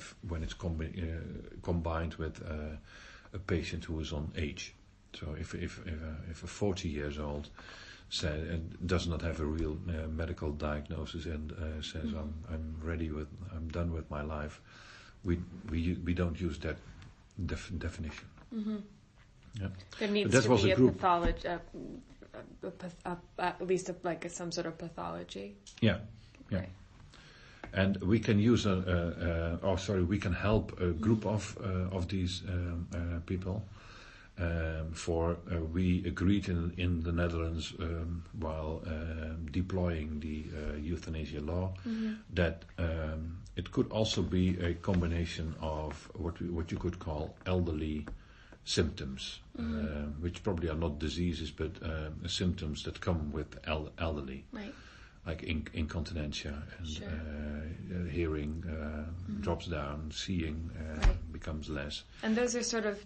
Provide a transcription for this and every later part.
life when it's combined with a patient who is on age. So if a 40 years old does not have a real medical diagnosis and says I'm done with my life, we don't use that definition. Mm-hmm. Yeah. There needs to be a pathology, at least some sort of pathology. Yeah. Right. And we can use we can help a group of these people. We agreed in the Netherlands while deploying the euthanasia law that it could also be a combination of what you could call elderly symptoms, which probably are not diseases but symptoms that come with elderly. Right. Like incontinentia and sure. Hearing drops down, seeing becomes less. And those are sort of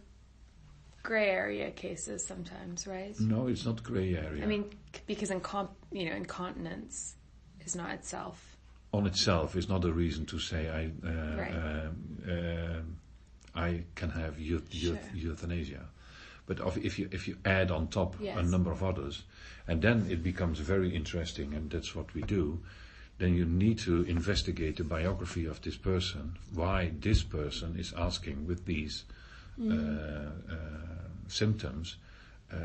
gray area cases sometimes, right? No, it's not gray area. I mean, because incontinence is not itself. On itself is not a reason to say I can have euthanasia. But if you add on top a number of others, and then it becomes very interesting, and that's what we do, then you need to investigate the biography of this person, why this person is asking with these symptoms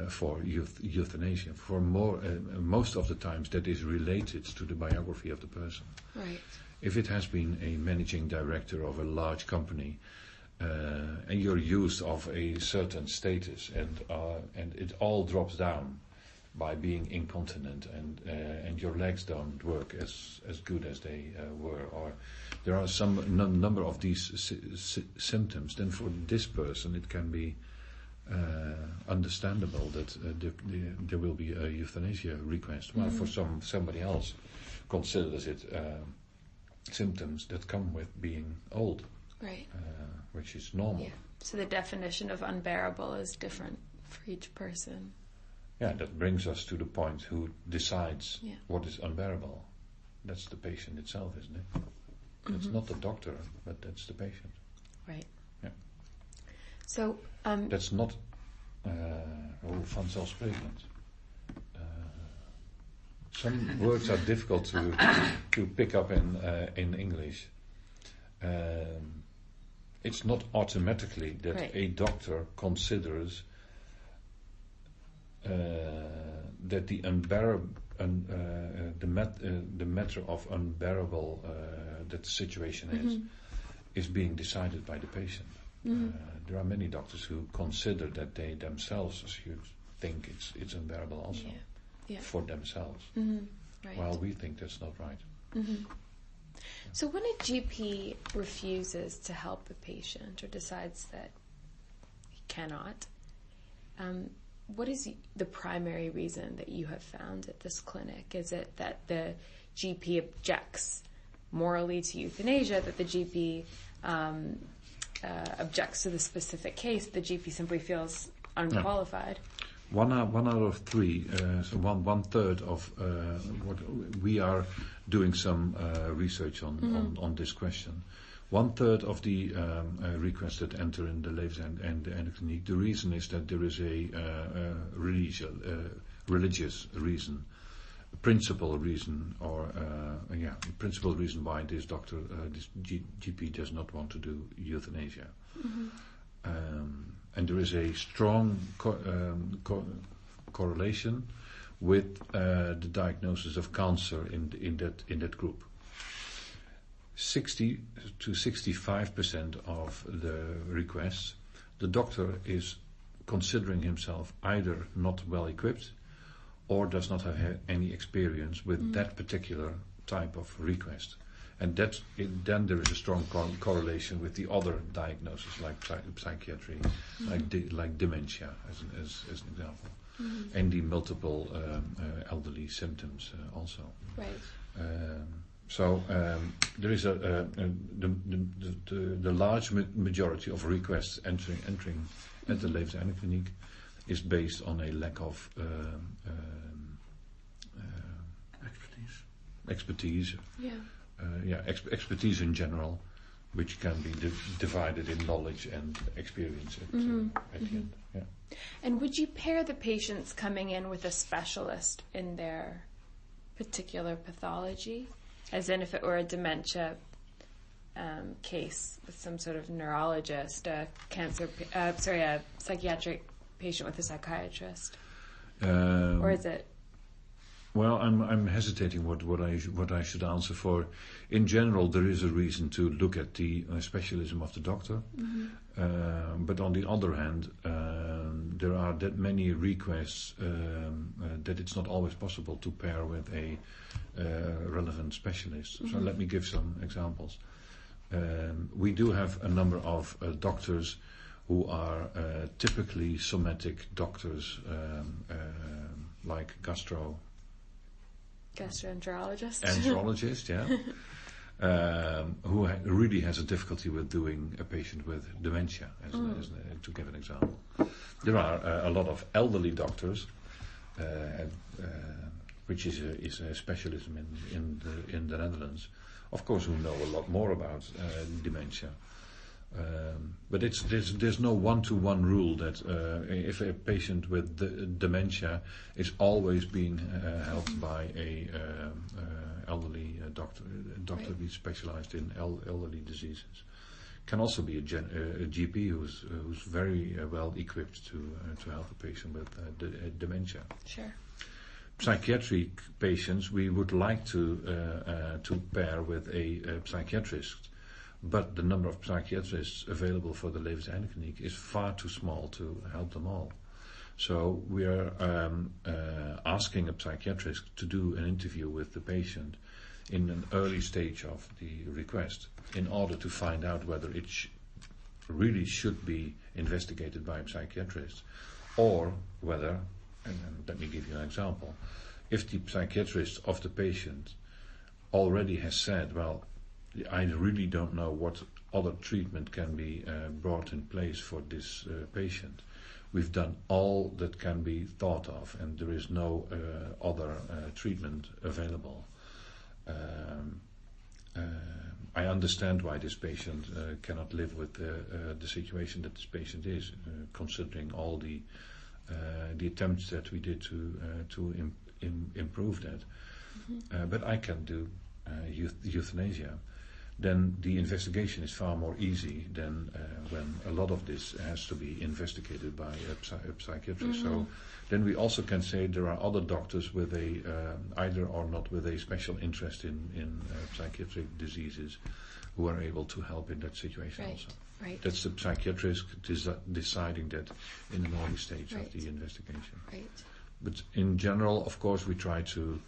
for euthanasia. For most of the times that is related to the biography of the person. Right. If it has been a managing director of a large company, and you're used of a certain status, and it all drops down by being incontinent, and your legs don't work as good as they were, or there are some number of these symptoms, then for this person it can be understandable that there will be a euthanasia request. While for somebody else considers it symptoms that come with being old. Right. Which is normal. Yeah. So the definition of unbearable is different for each person. Yeah, that brings us to the point who decides what is unbearable. That's the patient itself, isn't it? It's not the doctor, but that's the patient. Right. Yeah. So that's not vanzelfsprekend. Some words are difficult to pick up in English. It's not automatically that a doctor considers that the matter of unbearable that the situation is being decided by the patient. There are many doctors who consider that they themselves think it's unbearable also for themselves, right. while we think that's not right. So when a GP refuses to help a patient or decides that he cannot, what is the primary reason that you have found at this clinic? Is it that the GP objects morally to euthanasia, that the GP objects to the specific case, the GP simply feels unqualified? One out of three, so one third of what we are doing some research on this question. 1/3 of the requests that enter in the levensende kliniek, the reason is that there is a religious reason, a principal reason, or principal reason why this doctor, this GP does not want to do euthanasia. And there is a strong correlation with the diagnosis of cancer in that group. 60 to 65% of the requests, the doctor is considering himself either not well equipped or does not have any experience with that particular type of request. And then there is a strong correlation with the other diagnoses, like psychiatry, like dementia, as an example, and the multiple elderly symptoms also. Right. So there is the large majority of requests entering at the levensende kliniek is based on a lack of expertise. Yeah. Expertise in general, which can be divided in knowledge and experience at the end. Yeah. And would you pair the patients coming in with a specialist in their particular pathology, as in if it were a dementia case with some sort of neurologist, a psychiatric patient with a psychiatrist, or is it? Well, I'm hesitating what I should answer for. In general, there is a reason to look at the specialism of the doctor, but on the other hand, there are that many requests that it's not always possible to pair with a relevant specialist. So let me give some examples. We do have a number of doctors who are typically somatic doctors, like gastroenterologist. Enterologist, yeah. Who really has a difficulty with doing a patient with dementia, to give an example. There are a lot of elderly doctors, which is a specialism in the Netherlands, of course, who know a lot more about dementia. But there's no one-to-one rule that if a patient with dementia is always being helped by a elderly doctor who's specialized in elderly diseases. Can also be a GP who's very well equipped to help a patient with dementia. Sure. Psychiatric patients we would like to pair with a psychiatrist. But the number of psychiatrists available for the Levenseinde is far too small to help them all. So we are asking a psychiatrist to do an interview with the patient in an early stage of the request in order to find out whether it really should be investigated by a psychiatrist, or whether, and let me give you an example, if the psychiatrist of the patient already has said, well, I really don't know what other treatment can be brought in place for this patient. We've done all that can be thought of, and there is no other treatment available. I understand why this patient cannot live with the situation that this patient is, considering all the attempts that we did to improve that. But I can do euthanasia. Then the investigation is far more easy than when a lot of this has to be investigated by a psychiatrist. So then we also can say there are other doctors with either or not with a special interest in psychiatric diseases who are able to help in that situation also. Right. That's the psychiatrist deciding that in an early stage of the investigation. Right. But in general, of course, we try to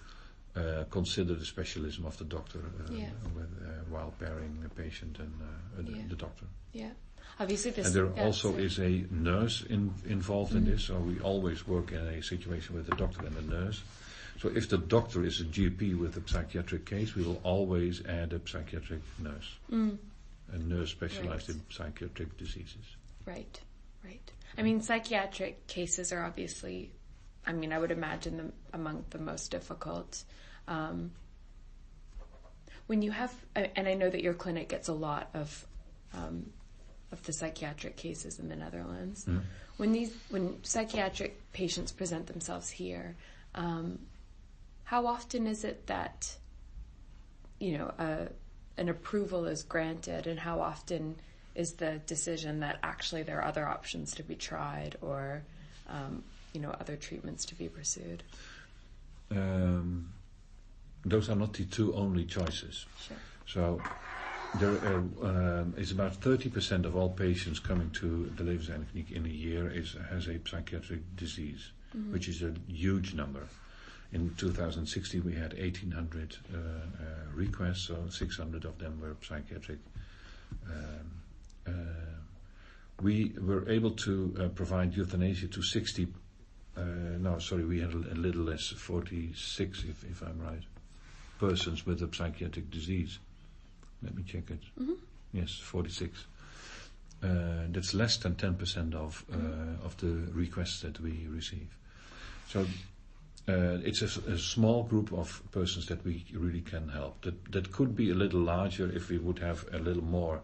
consider the specialism of the doctor while pairing the patient and the doctor. Yeah, obviously this. And there also is a nurse involved in this, so we always work in a situation with a doctor and a nurse. So if the doctor is a GP with a psychiatric case, we will always add a psychiatric nurse, a nurse specialized in psychiatric diseases. Right. I mean, psychiatric cases are obviously, I would imagine them among the most difficult. When you have, and I know that your clinic gets a lot of the psychiatric cases in the Netherlands. When psychiatric patients present themselves here, how often is it that an approval is granted, and how often is the decision that actually there are other options to be tried, or other treatments to be pursued? Those are not the two only choices. Sure. So there is about 30% of all patients coming to the Levenseinde in a year has a psychiatric disease, which is a huge number. In 2016 we had 1,800 requests, so 600 of them were psychiatric. We were able to provide euthanasia to 60. We had a little less, 46, if I'm right, persons with a psychiatric disease. Let me check it. Yes, 46. That's less than 10% of the requests that we receive. So it's a small group of persons that we really can help. That could be a little larger if we would have a little more